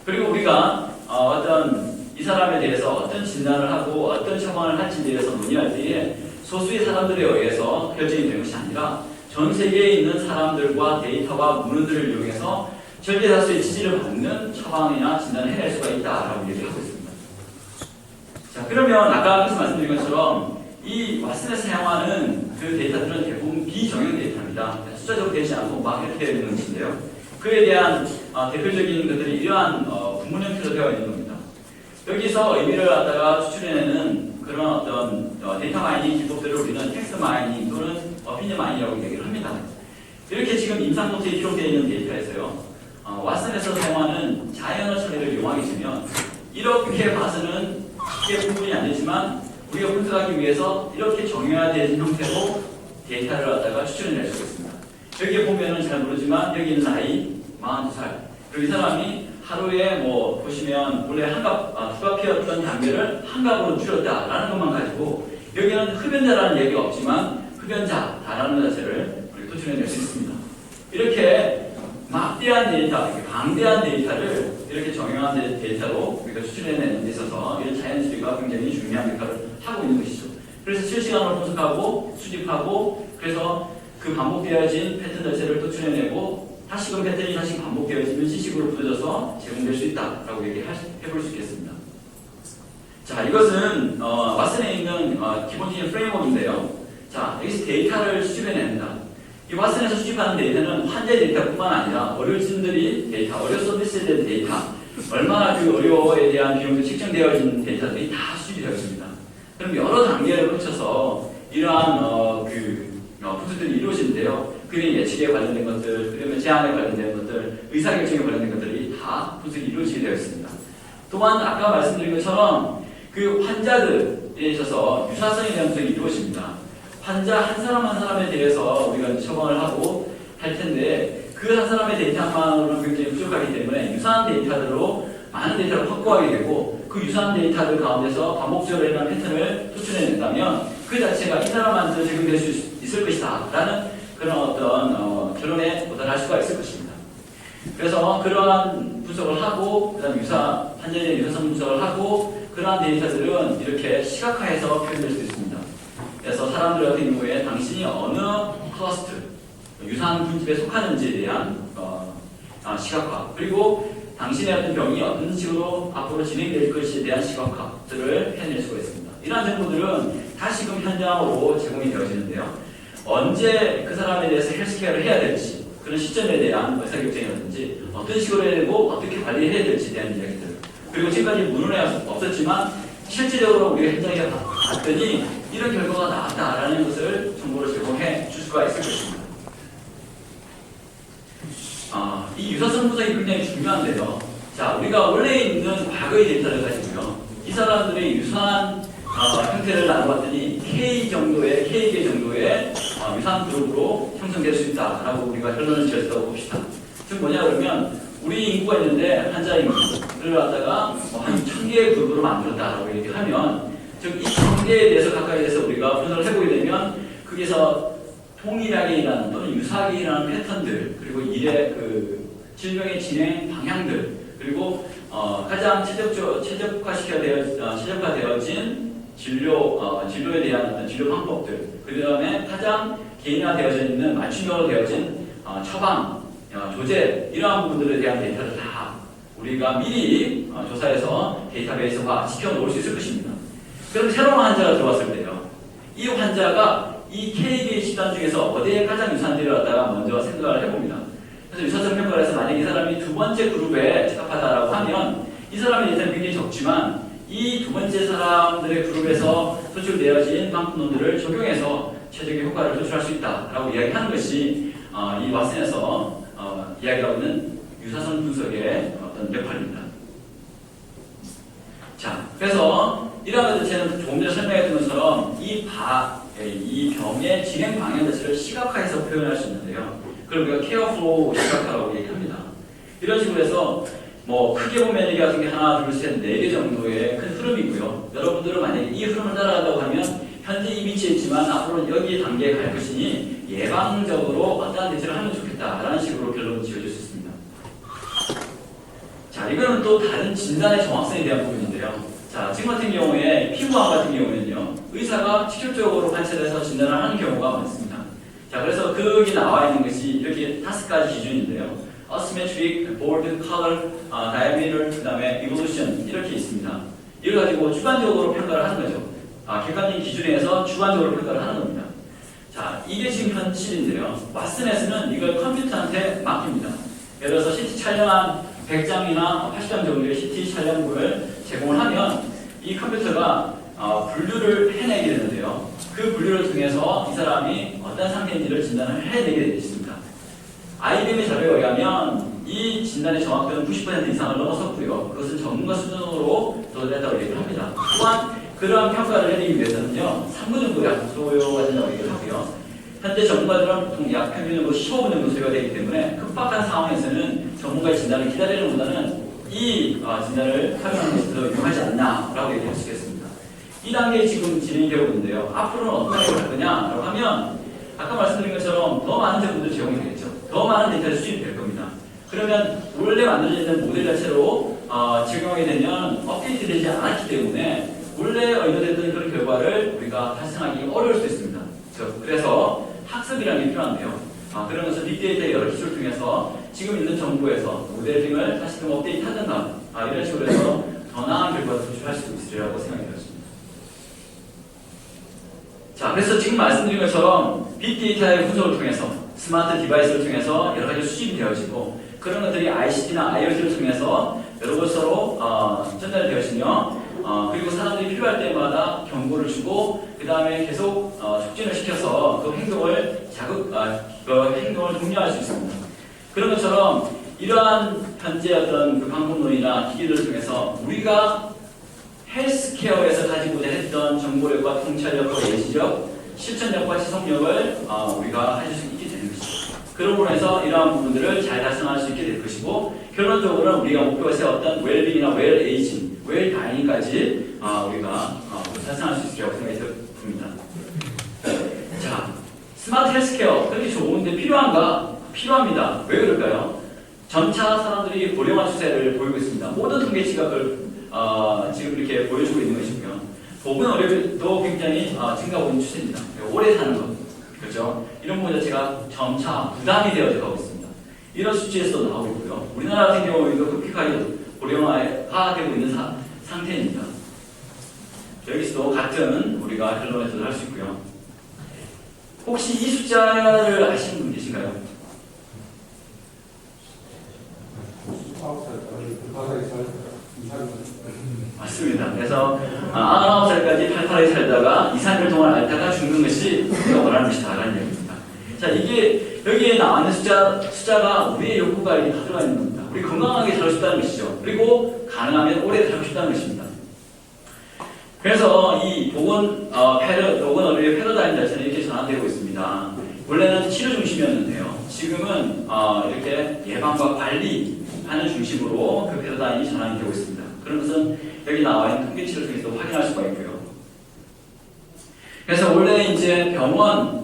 A: 그리고 우리가 어떤 이 사람에 대해서 어떤 진단을 하고 어떤 처방을 할지에 대해서 논의할 때에 소수의 사람들에 의해서 결정이 되는 것이 아니라 전 세계에 있는 사람들과 데이터와 문헌들을 이용해서 절대다수의 지지를 받는 처방이나 진단을 해낼 수가 있다라고 얘기하고 있습니다. 자, 그러면 아까 말씀드린 것처럼 이 왓슨에서 사용하는 그 데이터들은 대부분 비정형 데이터입니다. 숫자적으로 되지 않고 막 이렇게 되는 것인데요. 그에 대한 대표적인 것들이 이러한 구문 형태로 되어 있는 겁니다. 여기서 의미를 갖다가 추출해내는 그런 어떤 데이터 마이닝 기법들을 우리는 텍스트 마이닝 또는 오피니언 마이닝이라고 얘기를 합니다. 이렇게 지금 임상 노트에 기록되어 있는 데이터에서요. 왓슨에서 사용하는 자연어 처리를 이용하게 되면 이렇게 봐서는 쉽게 구분이 안 되지만 우리가 분석하기 위해서 이렇게 정형화된 형태로 데이터를 갖다가 추출해낼 수 있습니다. 여기에 보면은 잘 모르지만 여기 있는 나이 42살. 그리고 이 사람이 하루에 보시면 원래 후가 피었던 단계를 한갑으로 줄였다라는 것만 가지고 여기는 흡연자라는 얘기가 없지만 흡연자다라는 것 자체를 우리 도출해낼 수 있습니다. 이렇게 막대한 데이터, 방대한 데이터를 이렇게 정형화된 데이터로 우리가 추출해내는 데 있어서 이런 자연수리가 굉장히 중요한 역할을 하고 있는 것이죠. 그래서 실시간으로 분석하고 수집하고 그래서 그 반복되어진 패턴 자체를 도출해내고 다시금 패턴이 다시 반복되어지면 시식으로 부서져서 제공될 수 있다라고 얘기해볼 수 있겠습니다. 자, 이것은 왓슨에 있는 기본적인 프레임워크인데요. 자, 여기서 데이터를 수집해냅니다. 이 왓슨에서 수집하는 데이터는 환자 데이터뿐만 아니라 의료진들이 데이터, 의료 서비스에 대한 데이터, 얼마나 그 의료에 대한 비용도 책정되어진 데이터들이 다 수집이 되어 있습니다. 그럼 여러 단계를 거쳐서 이러한 분석들이 이루어지는데요. 그림 예측에 관련된 것들, 그러면 제안에 관련된 것들, 의사결정에 관련된 것들이 다 분석이 이루어지게 되어 있습니다. 또한 아까 말씀드린 것처럼 그 환자들에 있어서 유사성에 대한 분석이 이루어집니다. 환자 한 사람 한 사람에 대해서 우리가 처방을 하고 할 텐데 그 한 사람의 데이터만으로는 굉장히 부족하기 때문에 유사한 데이터들로 많은 데이터를 확보하게 되고 그 유사한 데이터들 가운데서 반복적으로 일어나는 패턴을 추출해낸다면 그 자체가 이 사람한테 적용될 수 있을 것이다 라는 그런 어떤 결론에 도달할 수가 있을 것입니다. 그래서 그러한 분석을 하고 그다음 환자에 대한 유사성 분석을 하고 그러한 데이터들은 이렇게 시각화해서 표현될 수 있습니다. 그래서 사람들 같은 경우에 당신이 어느 클러스터, 유사한 군집에 속하는지에 대한 시각화, 그리고 당신의 어떤 병이 어떤 식으로 앞으로 진행될 것에 대한 시각화들을 해낼 수가 있습니다. 이러한 정보들은 다시금 현장으로 제공이 되어지는데요. 언제 그 사람에 대해서 헬스케어를 해야 될지, 그런 시점에 대한 의사결정이라든지 어떤 식으로 해야 되고 어떻게 관리해야 될지에 대한 이야기들, 그리고 지금까지 문헌에 없었지만 실질적으로 우리가 현장에 봤더니 이런 결과가 나왔다라는 것을 정보를 제공해 줄 수가 있을 것입니다. 이 유사성 분석이 굉장히 중요한데요. 자, 우리가 원래 있는 과거의 데이터를 가지고요. 이 사람들의 유사한 형태를 나눠봤더니 K 개 정도의 유사한 그룹으로 형성될 수 있다라고 우리가 결론을 지었다고 봅시다. 즉 뭐냐 그러면 우리 인구가 있는데 환자 인구를 갖다가 한 1000개의 그룹으로 만들었다라고 얘기하면 즉 이 1000개에 대해서 각각에 대해서 우리가 분석을 해보게 되면 거기서 동일하게 일하는 또는 유사하게 일하는 패턴들 그리고 일의 그 질병의 진행 방향들 그리고 가장 최적화되어진 진료에 대한 어떤 진료 방법들, 그 다음에 가장 개인화되어져 있는 맞춤형으로 되어진 처방, 조제 이러한 부분들에 대한 데이터를 다 우리가 미리 조사해서 데이터베이스화 시켜놓을 수 있을 것입니다. 그럼 새로운 환자가 들어왔을 때요, 이 환자가 이 KDH 집단 중에서 어디에 가장 유사한지를 갖다가 먼저 생각을 해봅니다. 그래서 유사성 평가를 해서 만약에 이 사람이 두 번째 그룹에 적합하다라고 하면 이 사람의 데이터는 굉장히 적지만 이 두 번째 사람들의 그룹에서 도출되어진 방법론들을 적용해서 최적의 효과를 도출할 수 있다라고 이야기하는 것이 이 왓슨에서 이야기하고 있는 유사성 분석의 어떤 역할입니다. 자, 그래서 이러한 것들 제가 조금 전에 설명했던 것처럼 이 병의 진행 방향 자체를 시각화해서 표현할 수 있는데요. 그걸 우리가 케어 플로우 시각화라고 얘기합니다. 이런 식으로 해서 뭐 크게 보면 이게 같은 게 하나, 둘, 셋, 네 개 정도의 큰 흐름이고요. 여러분들은 만약에 이 흐름을 따라간다고 하면 현재 이 위치에 있지만 앞으로는 여기 단계에 갈 것이니 예방적으로 어떠한 대처를 하면 좋겠다라는 식으로 결론을 지어줄 수 있습니다. 자, 이거는 또 다른 진단의 정확성에 대한 부분인데요. 자, 지금 같은 경우에 피부암 같은 경우에는요, 의사가 직접적으로 관찰해서 진단을 하는 경우가 많습니다. 자, 그래서 거기 나와 있는 것이 이렇게 5가지 기준인데요. Asymmetric, bold, color, diameter, 그 다음에 evolution 이렇게 있습니다. 이걸 가지고 주관적으로 평가를 하는 거죠. 객관적인 기준에서 주관적으로 평가를 하는 겁니다. 자, 이게 지금 현실인데요. 왓슨에서는 이걸 컴퓨터한테 맡깁니다. 예를 들어서 CT 촬영한 100장이나 80장 정도의 CT 촬영물을 제공을 하면 이 컴퓨터가 분류를 해내게 되는데요. 그 분류를 통해서 이 사람이 어떤 상태인지를 진단을 해내게 되어 있습니다. IBM의 자료에 의하면 이 진단의 정확도는 90% 이상을 넘어섰고요. 그것은 전문가 수준으로 도달했다고 얘기를 합니다. 또한 그러한 평가를 해내기 위해서는요, 3분 정도 약 소요가 된다고 얘기를 하고요. 현재 전문가들은 보통 약 평균적으로 15분 정도 소요가 되기 때문에 급박한 상황에서는 전문가의 진단을 기다리는 것보다는 이 진단을 활용하는 것이 더 유용하지 않나라고 얘기할 수 있겠습니다. 이 단계에 지금 진행이 되고 있는데요. 앞으로는 어떤 식으로 할 거냐라고 하면 아까 말씀드린 것처럼 더 많은 제품들이 제공이 되겠죠. 더 많은 데이터를 수집이 될 겁니다. 그러면 원래 만들어져 있는 모델 자체로 적용하게 되면 업데이트 되지 않았기 때문에 원래 의도됐던 그런 결과를 우리가 달성하기 어려울 수 있습니다. 그래서 학습이라는 게 필요한데요. 그런 것을 빅데이터의 여러 기술을 통해서 지금 있는 정보에서 모델 등을 다시 좀 업데이트 하든가 이런 식으로 해서 더 나은 결과를 도출할 수 있으리라고 생각이 되었습니다. 자, 그래서 지금 말씀드린 것처럼 빅데이터의 분석을 통해서 스마트 디바이스를 통해서 여러 가지 수집이 되어지고 그런 것들이 ICT나 IoT를 통해서 여러 곳으로 전달되어지며 그리고 사람들이 필요할 때마다 경고를 주고 그 다음에 계속 촉진을 시켜서 그 행동을 그 행동을 독려할 수 있습니다. 그런 것처럼 이러한 현재 어떤 그 방법론이나 기기를 통해서 우리가 헬스케어에서 가지고자 했던 정보력과 통찰력과 예시력, 실천력과 지속력을 우리가 가질 수 있게 되는 것이죠. 그러므로 해서 이러한 부분들을 잘 달성할 수 있게 될 것이고 결론적으로는 우리가 목표에 세웠던 웰빙이나 웰에이징, 웰다잉까지 우리가 달성할 수 있으리라고 생각이 듭니다. 자, 스마트 헬스케어 그렇게 좋은데 필요한가? 필요합니다. 왜 그럴까요? 점차 사람들이 고령화 추세를 보이고 있습니다. 모든 통계치가 그걸 지금 이렇게 보여주고 있는 것이고요. 보건 의료도 굉장히 증가하고 있는 추세입니다. 오래 사는 것, 그렇죠? 이런 부분 자체가 점차 부담이 되어져 가고 있습니다. 이런 수치에서도 나오고 있고요. 우리나라 같은 경우에도 급격하게 고령화가 되고 있는 상태입니다. 여기서도 같은 우리가 결론을 도달할 수 있고요. 혹시 이 숫자를 아시는 분 계신가요? 맞습니다. 그래서 99살까지 팔팔하게 살다가 2, 3일 동안 앓다가 죽는 것이 우리가 원하는 것이다라는 얘기입니다. 자, 이게 여기에 나와 있는 숫자가 우리의 욕구가 이렇게 다 들어가 있는 겁니다. 우리 건강하게 살고 싶다는 것이죠. 그리고 가능하면 오래 살고 싶다는 것입니다. 그래서 이 보건 의료의 패러다임 자체는 이렇게 전환되고 있습니다. 원래는 치료 중심이었는데요. 지금은 이렇게 예방과 관리하는 중심으로 그 패러다임이 전환이 되고 있습니다. 그런 것은 여기 나와 있는 통계치를 통해서 확인할 수가 있고요. 그래서 원래 이제 병원을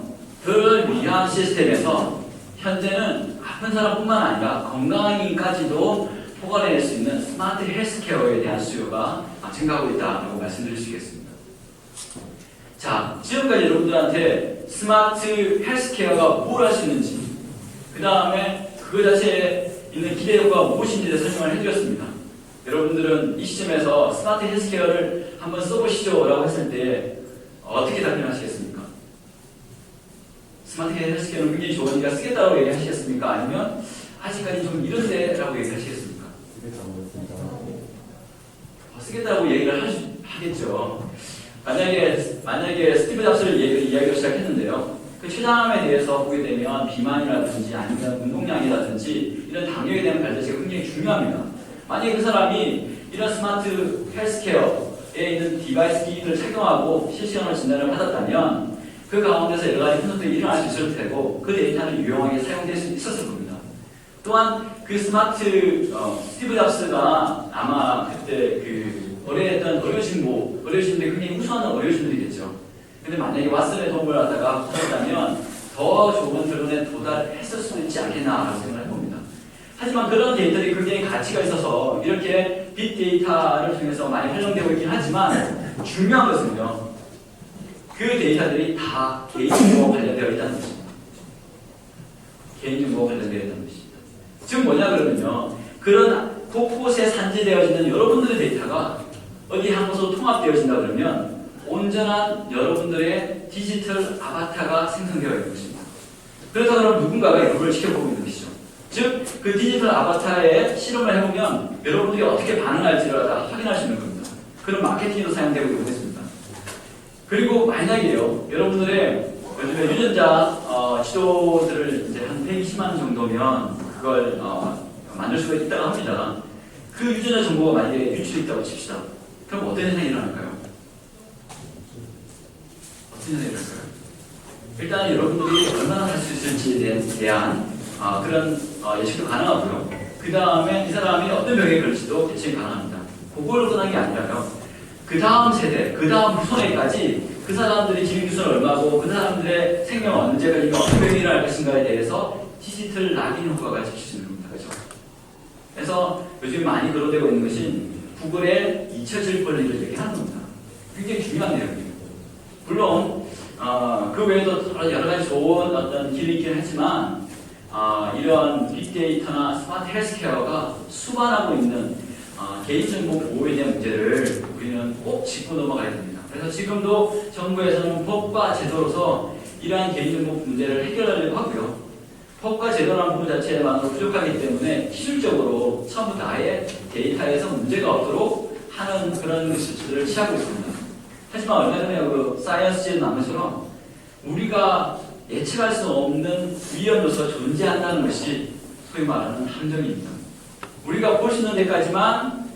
A: 위한 시스템에서 현재는 아픈 사람뿐만 아니라 건강인까지도 포괄해낼 수 있는 스마트 헬스케어에 대한 수요가 증가하고 있다고 말씀드릴 수 있겠습니다. 자, 지금까지 여러분들한테 스마트 헬스케어가 뭘 할 수 있는지, 그 다음에 그거 자체에 있는 기대효과가 무엇인지에 설명을 해드렸습니다. 여러분들은 이 시점에서 스마트 헬스케어를 한번 써보시죠 라고 했을 때 어떻게 답변하시겠습니까? 스마트 헬스케어는 굉장히 좋으니까 쓰겠다고 얘기하시겠습니까? 아니면 아직까지 좀 이런데 라고 얘기하시겠습니까? 쓰겠다고 얘기를 하겠죠. 만약에 스티브 잡스를 이야기를 시작했는데요. 그 췌장암에 대해서 보게 되면 비만이라든지 아니면 운동량이라든지 이런 당뇨에 대한 발자취가 굉장히 중요합니다. 만약에 그 사람이 이런 스마트 헬스케어에 있는 디바이스 기기를 착용하고 실시간으로 진단을 받았다면 그 가운데서 여러 가지 분석들이 일어날 수 있을 테고 그 데이터는 유용하게 사용될 수 있었을 겁니다. 또한 그 스티브 잡스가 아마 그때 그 의뢰했던 의료진들이 굉장히 우수한 의료진들이겠죠. 근데 만약에 왓슨의 도움을 받다가 받았다면 더 좋은 결론에 도달했을 수도 있지 않겠나라고 생각을 해봅니다. 하지만 그런 데이터들이 굉장히 가치가 있어서 이렇게 빅데이터를 통해서 많이 활용되고 있긴 하지만 중요한 것은요. 그 데이터들이 다 개인정보와 관련되어 있다는 것입니다. 개인정보와 관련되어 있다는 것입니다. 즉 뭐냐 그러면요. 그런 곳곳에 산지되어지는 여러분들의 데이터가 어디 한 곳으로 통합되어진다 그러면 온전한 여러분들의 디지털 아바타가 생성되어 있는 것입니다. 그래서 그럼 누군가가 이걸 지켜보고 있는 것이죠. 즉, 그 디지털 아바타에 실험을 해보면 여러분들이 어떻게 반응할지를 다 확인할 수 있는 겁니다. 그런 마케팅으로 사용되고 있습니다. 그리고 만약에요, 여러분들의 요즘에 유전자 지도들을 이제 한 120만 정도면 그걸 만들 수가 있다고 합니다. 그 유전자 정보가 만약에 유출이 있다고 칩시다. 그럼 어떤 현상이 일어날까요? 어떤 현상이 일어날까요? 일단 여러분들이 얼마나 살 수 있을지에 대한 그런 예측도 가능하고요. 그 다음에 이 사람이 어떤 병에 걸릴지도 예측이 가능합니다. 그걸 끝난 게 아니라요. 그 다음 세대, 그 다음 후손에까지 그 사람들이 기능기술은 얼마고 그 사람들의 생명 언제 걸리면 어떤 병이 일어날 것인가에 대해서 디지털 락인 효과가 지킬 수 있는 겁니다. 그렇죠? 그래서 요즘 많이 거론되고 있는 것이 구글의 잊혀질 권리를 얘기하는 겁니다. 굉장히 중요한 내용이에요. 물론 그 외에도 여러 가지 좋은 어떤 길이 있긴 하지만 이런 빅데이터나 스마트 헬스케어가 수반하고 있는 개인정보 보호에 대한 문제를 우리는 꼭 짚고 넘어가야 됩니다. 그래서 지금도 정부에서는 법과 제도로서 이러한 개인정보 문제를 해결하려고 하고요. 법과 제도라는 부분 자체만으로 부족하기 때문에 기술적으로 처음부터 아예 데이터에서 문제가 없도록 하는 그런 수치들을 취하고 있습니다. 하지만 얼마 전에 그 사이언스지에 나온 것처럼 우리가 예측할 수 없는 위험으로서 존재한다는 것이 소위 말하는 함정입니다. 우리가 볼 수 있는 데까지만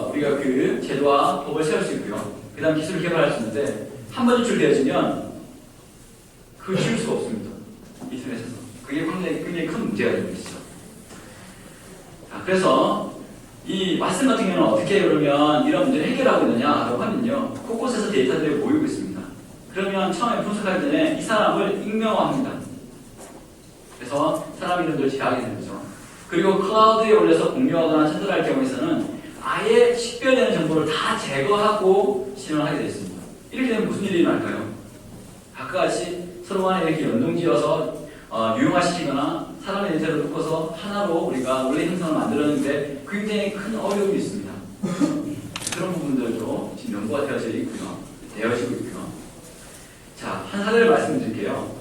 A: 우리가 그 제도와 법을 세울 수 있고요. 그 다음 기술을 개발할 수 있는데 한 번 유출되어지면 그걸 지울 수가 없습니다. 인터넷에서. 그게 굉장히 큰 문제가 되고 있죠. 그래서 이 왓슨 같은 경우는 어떻게 그러면 이런 문제를 해결하고 있느냐라고 하면요. 곳곳에서 데이터들이 모이고 있습니다. 그러면 처음에 분석할 때는 이 사람을 익명화합니다. 그래서 사람 이름들을 제하게 되는 거죠. 그리고 클라우드에 올려서 공유하거나 전달할 경우에서는 아예 식별되는 정보를 다 제거하고 실행하게 되어 있습니다. 이렇게 되면 무슨 일이 일어날까요? 아까 같이 서로 간에 이렇게 연동지어서 유용화시키거나 사람의 데이터를 묶어서 하나로 우리가 원래 형상을 만들었는데 굉장히 큰 어려움이 있습니다. 그런 부분들도 지금 연구가 되어지고 있고요. 자, 한 사례를 말씀드릴게요.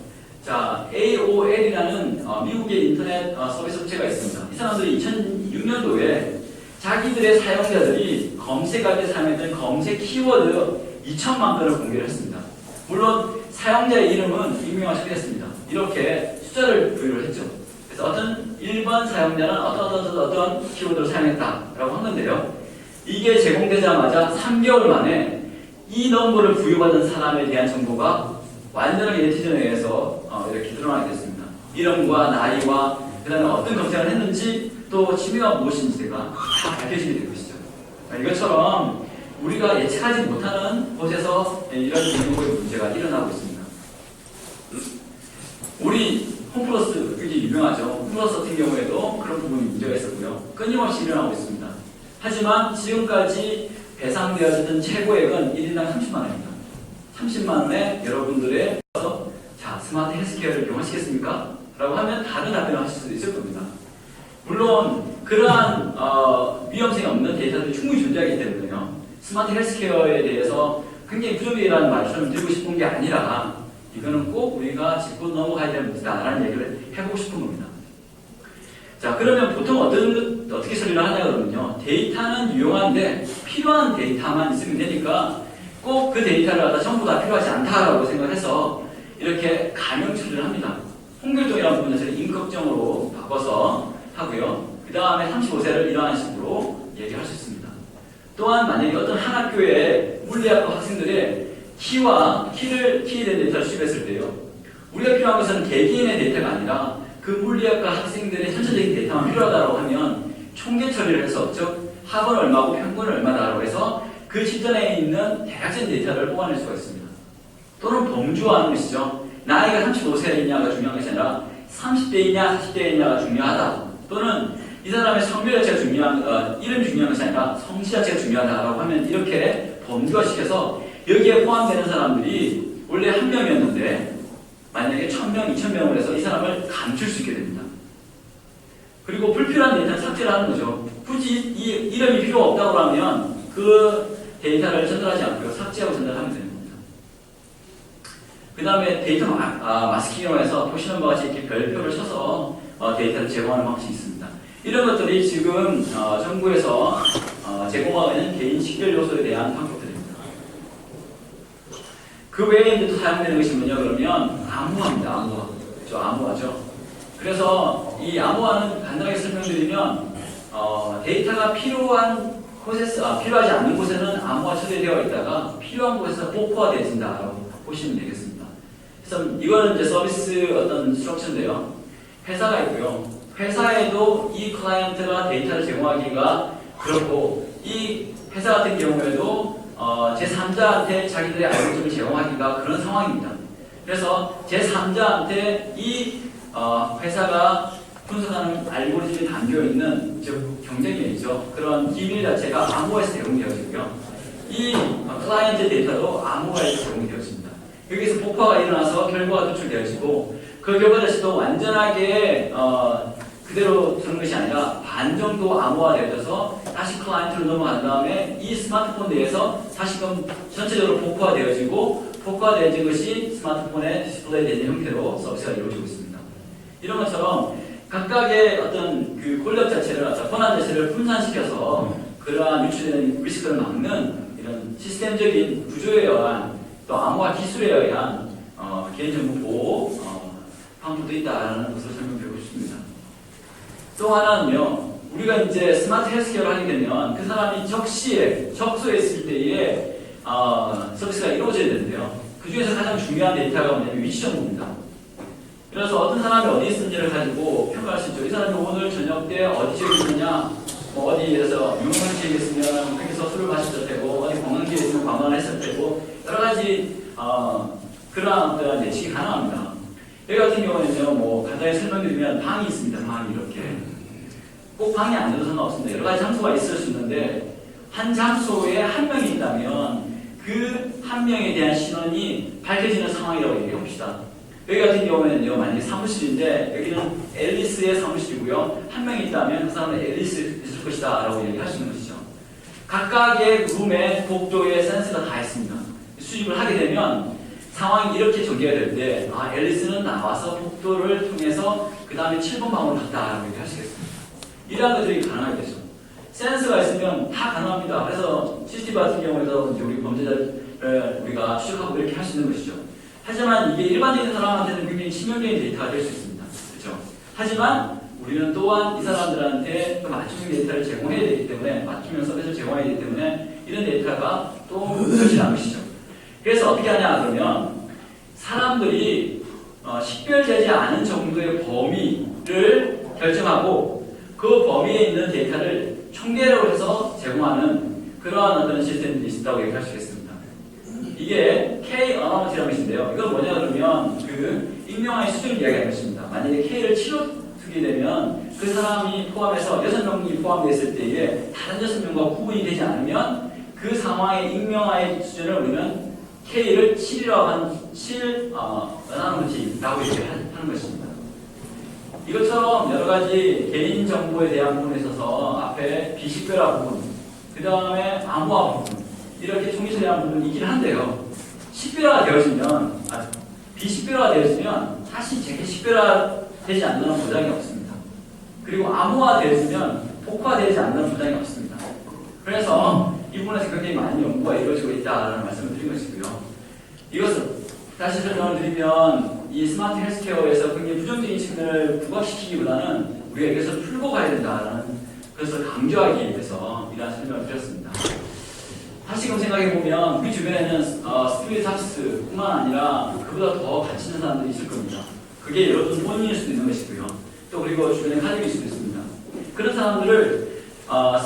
A: 자, AOL이라는 미국의 인터넷 서비스 업체가 있습니다. 이 사람들이 2006년도에 자기들의 사용자들이 검색할 때 사용했던 검색 키워드 2천만 건을 공개를 했습니다. 물론 사용자의 이름은 익명화시켰습니다. 이렇게 숫자를 부여를 했죠. 그래서 어떤 1번 사용자는 어떤 키워드를 사용했다라고 한 건데요. 이게 제공되자마자 3개월 만에 이 넘버를 부여받은 사람에 대한 정보가 완전하게 네티즌에 의해서 이렇게 드러나게 됐습니다. 이름과 나이와 그 다음에 어떤 검색을 했는지 또 취미가 무엇인지가 다 밝혀지게 된 것이죠. 이것처럼 우리가 예측하지 못하는 곳에서 이런 정보의 문제가 일어나고 있습니다. 우리 홈플러스 굉장히 유명하죠. 플러스 같은 경우에도 그런 부분이 문제가 있었고요. 끊임없이 일어나고 있습니다. 하지만 지금까지 배상되어졌던 최고액은 1인당 30만 원입니다. 30만 원에 여러분들의 자, 스마트 헬스케어를 이용하시겠습니까? 라고 하면 다른 답변을 하실 수도 있을 겁니다. 물론 그러한 위험성이 없는 데이터들이 충분히 존재하기 때문에요. 스마트 헬스케어에 대해서 굉장히 부정적이라는 말씀을 드리고 싶은 게 아니라 이거는 꼭 우리가 짚고 넘어가야 되는 문제다라는 얘기를 해보고 싶은 겁니다. 자, 그러면 보통 어떻게 처리를 하냐 그러면요. 데이터는 유용한데 필요한 데이터만 있으면 되니까 꼭 그 데이터를 갖다 전부 다 필요하지 않다라고 생각해서 이렇게 가명 처리를 합니다. 홍길동이라는 부분에서 임꺽정으로 바꿔서 하고요. 그 다음에 35세를 이러한 식으로 얘기할 수 있습니다. 또한 만약에 어떤 한 학교의 물리학과 학생들의 키에 대한 데이터를 수집했을 때요. 우리가 필요한 것은 개개인의 데이터가 아니라 그 물리학과 학생들의 전체적인 데이터만 필요하다고 하면 총계 처리를 해서 즉 합은 얼마고 평균은 얼마다라고 해서 그 집단에 있는 대략적인 데이터를 뽑아낼 수가 있습니다. 또는 범주화하는 것이죠. 나이가 35세이냐가 중요한 것이 아니라 30대이냐 40대이냐가 중요하다. 또는 이 사람의 성별 자체가 이름이 중요한 것이 아니라 성씨 자체가 중요하다라고 하면 이렇게 범주화시켜서 여기에 포함되는 사람들이 원래 한 명이었는데 만약에 1000명, 2000명을 해서 이 사람을 감출 수 있게 됩니다. 그리고 불필요한 데이터는 삭제를 하는 거죠. 굳이 이 이름이 필요 없다고 하면 그 데이터를 전달하지 않고요. 삭제하고 전달하면 되는 겁니다. 그 다음에 데이터 마스킹이라고 해서 보시는 바와 같이 이렇게 별표를 쳐서 데이터를 제공하는 방식이 있습니다. 이런 것들이 지금 정부에서 제공하고 있는 개인 식별 요소에 대한 방법들입니다. 그 외에 이제 또 사용되는 것이 뭐냐 그러면 암호화입니다. 암호화. 그렇죠? 암호화죠. 그래서 이 암호화는 간단하게 설명드리면 데이터가 필요한 곳에서 필요하지 않는 곳에는 암호화 처리되어 있다가 필요한 곳에서 복호화되어진다라고 보시면 되겠습니다. 그래서 이거는 이제 서비스 어떤 스트럭처인데요. 회사가 있고요. 회사에도 이 클라이언트가 데이터를 제공하기가 그렇고 이 회사 같은 경우에도 제3자한테 자기들의 알고리즘을 제공하기가 그런 상황입니다. 그래서 제3자한테 이 회사가 분석하는 알고리즘이 담겨있는 즉 경쟁력이죠. 그런 기밀 자체가 암호화에서 제공되어지고요. 이 클라이언트 데이터도 암호화에서 제공되어집니다. 여기서 복화가 일어나서 결과가 도출되어지고 그 결과 자체도 완전하게 그대로 주는 것이 아니라 반 정도 암호화되어져서 다시 클라이언트로 넘어간 다음에 이 스마트폰 내에서 다시금 전체적으로 복화되어지고 복화되어진 것이 스마트폰에 디스플레이 되는 형태로 서비스가 이루어지고 있습니다. 이런 것처럼 각각의 어떤 그 권력 자체를, 권한 자체를 분산시켜서 그러한 유출되는 리스크를 막는 이런 시스템적인 구조에 의한 또 암호화 기술에 의한 개인정보 보호 방법도 있다는 것을 설명드리고 싶습니다. 또 하나는요, 우리가 이제 스마트 헬스케어를 하게 되면 그 사람이 적소에 있을 때에 서비스가 이루어져야 되는데요. 그 중에서 가장 중요한 데이터가 뭐냐면 위치 정보입니다. 그래서 어떤 사람이 어디 있는지를 가지고 평가할 수 있죠. 이 사람이 오늘 저녁 때 어디 지역에 있느냐, 뭐 어디에서 유흥지역에 있으면 거기서 술을 마셨을 테고, 어디 관광지에 있으면 관광을 했을 테고, 여러 가지 그러한 어떤 예측이 가능합니다. 여기 같은 경우는요, 뭐 간단히 설명드리면 방이 있습니다. 방이 이렇게 꼭 방이 아니어도 상관없습니다. 여러 가지 장소가 있을 수 있는데 한 장소에 한 명이 있다면 그 한 명에 대한 신원이 밝혀지는 상황이라고 얘기해봅시다. 여기 같은 경우에는요, 만약에 사무실인데 여기는 앨리스의 사무실이고요. 한 명이 있다면 그 사람은 앨리스 있을 것이다 라고 얘기할 수 있는 것이죠. 각각의 룸에 복도에 센서가 다 있습니다. 수집을 하게 되면 상황이 이렇게 전개가 될 때 앨리스는 나와서 복도를 통해서 그 다음에 7번 방으로 갔다 라고 얘기하시겠습니다. 이러한 것들이 가능하게 되죠. 센서가 있으면 다 가능합니다. 그래서 CCTV 같은 경우에도 이제 우리 범죄자를 우리가 추적하고 이렇게 할 수 있는 것이죠. 하지만 이게 일반적인 사람한테는 굉장히 치명적인 데이터가 될 수 있습니다. 그렇죠? 하지만 우리는 또한 이 사람들한테 맞춤형 데이터를 제공해야 되기 때문에, 맞춤형 서비스를 제공해야 되기 때문에 이런 데이터가 또 절실한 것이죠. 그래서 어떻게 하냐 그러면 사람들이 식별되지 않은 정도의 범위를 결정하고 그 범위에 있는 데이터를 총계로 해서 제공하는 그러한 어떤 시스템이 있다고 얘기할 수 있겠습니다. 이게 K-어너머티라는 것인데요. 이건 뭐냐 그러면 그 익명화의 수준을 이야기하는 것입니다. 만약에 K를 7로 주게 되면 그 사람이 포함해서 6명이 포함되어 있을 때에 다른 6명과 구분이 되지 않으면 그 상황의 익명화의 수준을 우리는 K를 7이라고 나누지라고 이렇게 하는 것입니다. 이것처럼 여러 가지 개인 정보에 대한 부분에 있어서 앞에 비식별화 부분, 그 다음에 암호화 부분, 이렇게 총리처리한 부분이 있긴 한데요. 식별화가 되어지면, 비식별화가 되어지면 사실 제게 식별화 되지 않는 보장이 없습니다. 그리고 암호화 되어지면 복화되지 않는 보장이 없습니다. 그래서 이 부분에서 굉장히 많은 연구가 이루어지고 있다는 말씀을 드린 것이고요. 이것은 다시 설명을 드리면 이 스마트 헬스케어에서 굉장히 부정적인 측면을 부각시키기보다는 우리가 이것을 풀고 가야 된다는 것을 강조하기 위해서 이러한 설명을 드렸습니다. 다시금 생각해보면 우리 주변에는 스티브 잡스뿐만 아니라 그보다 더 가치 있는 사람들이 있을 겁니다. 그게 여러분 본인일 수도 있는 것이고요. 또 그리고 주변에 가족일 수도 있습니다. 그런 사람들을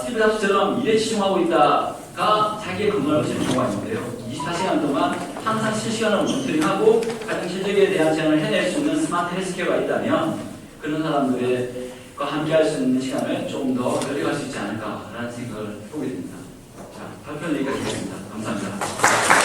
A: 스티브 잡스처럼 일에 치중하고 있다가 자기의 건강을 거치는 경우가 있는데요. 24시간 동안 항상 실시간으로 모니터링하고 가장 실적에 대한 제안을 해낼 수 있는 스마트 헬스케어가 있다면 그런 사람들과 함께 할 수 있는 시간을 좀 더 늘려갈 수 있지 않을까라는 생각을 해보게 됩니다. 자, 발표는 여기까지 하겠습니다. 감사합니다.